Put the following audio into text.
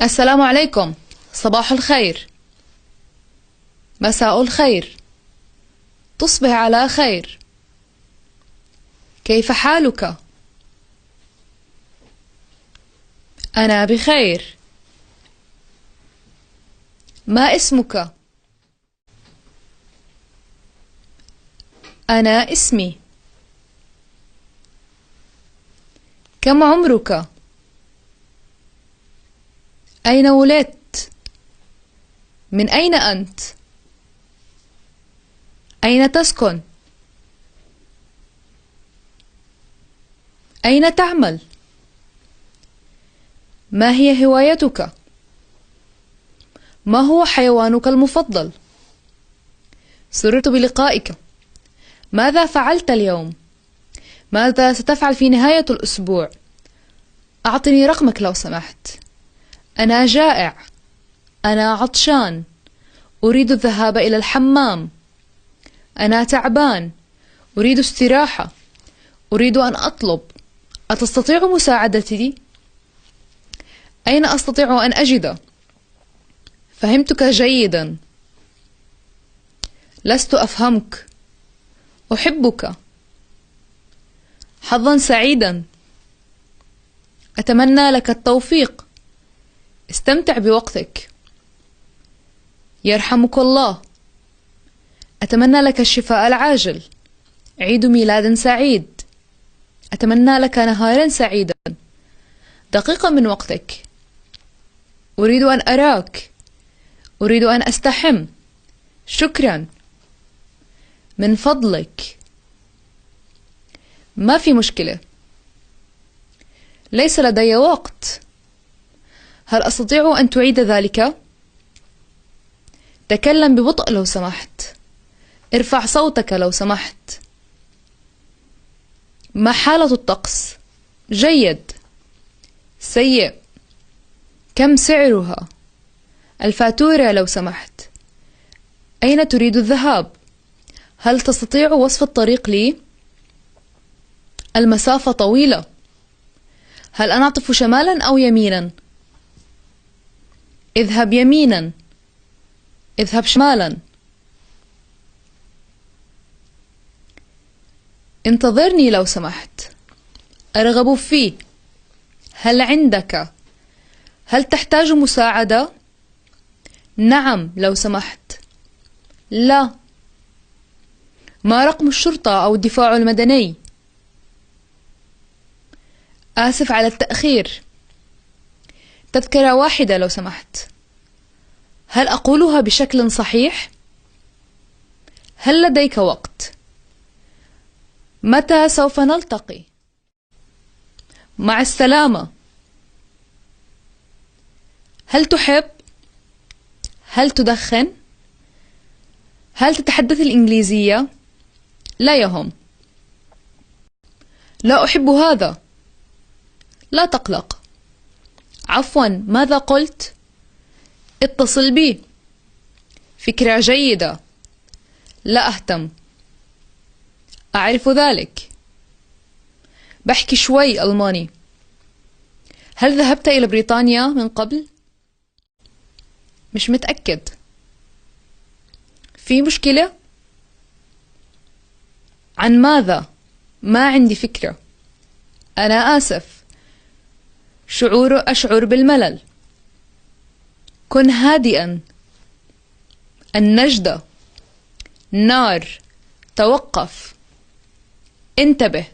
السلام عليكم. صباح الخير، مساء الخير، تصبح على خير. كيف حالك؟ أنا بخير. ما اسمك؟ أنا اسمي. كم عمرك؟ أين ولدت؟ من أين أنت؟ أين تسكن؟ أين تعمل؟ ما هي هوايتك؟ ما هو حيوانك المفضل؟ سررت بلقائك. ماذا فعلت اليوم؟ ماذا ستفعل في نهاية الأسبوع؟ أعطني رقمك لو سمحت. أنا جائع. أنا عطشان. أريد الذهاب إلى الحمام. أنا تعبان. أريد استراحة. أريد أن أطلب. أتستطيع مساعدتي؟ أين أستطيع أن أجد؟ فهمتك جيدا. لست أفهمك. أحبك. حظا سعيدا. أتمنى لك التوفيق. استمتع بوقتك. يرحمك الله. أتمنى لك الشفاء العاجل. عيد ميلاد سعيد. أتمنى لك نهارا سعيدا. دقيقة من وقتك. أريد أن أراك. أريد أن أستحم. شكرا. من فضلك. ما في مشكلة. ليس لدي وقت. هل أستطيع أن تعيد ذلك؟ تكلم ببطء لو سمحت. ارفع صوتك لو سمحت. ما حالة الطقس؟ جيد. سيء. كم سعرها؟ الفاتورة لو سمحت. أين تريد الذهاب؟ هل تستطيع وصف الطريق لي؟ المسافة طويلة. هل أنا أعطف شمالا أو يمينا؟ اذهب يمينا. اذهب شمالا. انتظرني لو سمحت. أرغب فيه. هل عندك؟ هل تحتاج مساعدة؟ نعم لو سمحت. لا. ما رقم الشرطة أو الدفاع المدني؟ آسف على التأخير. تذكرة واحدة لو سمحت. هل أقولها بشكل صحيح؟ هل لديك وقت؟ متى سوف نلتقي؟ مع السلامة. هل تحب؟ هل تدخن؟ هل تتحدث الإنجليزية؟ لا يهم. لا أحب هذا. لا تقلق. عفوا، ماذا قلت؟ اتصل بي. فكرة جيدة. لا أهتم. أعرف ذلك. بحكي شوي ألماني. هل ذهبت إلى بريطانيا من قبل؟ مش متأكد. في مشكلة؟ عن ماذا؟ ما عندي فكرة. أنا آسف. أشعر بالملل. كن هادئا. النجدة. نار. توقف. انتبه.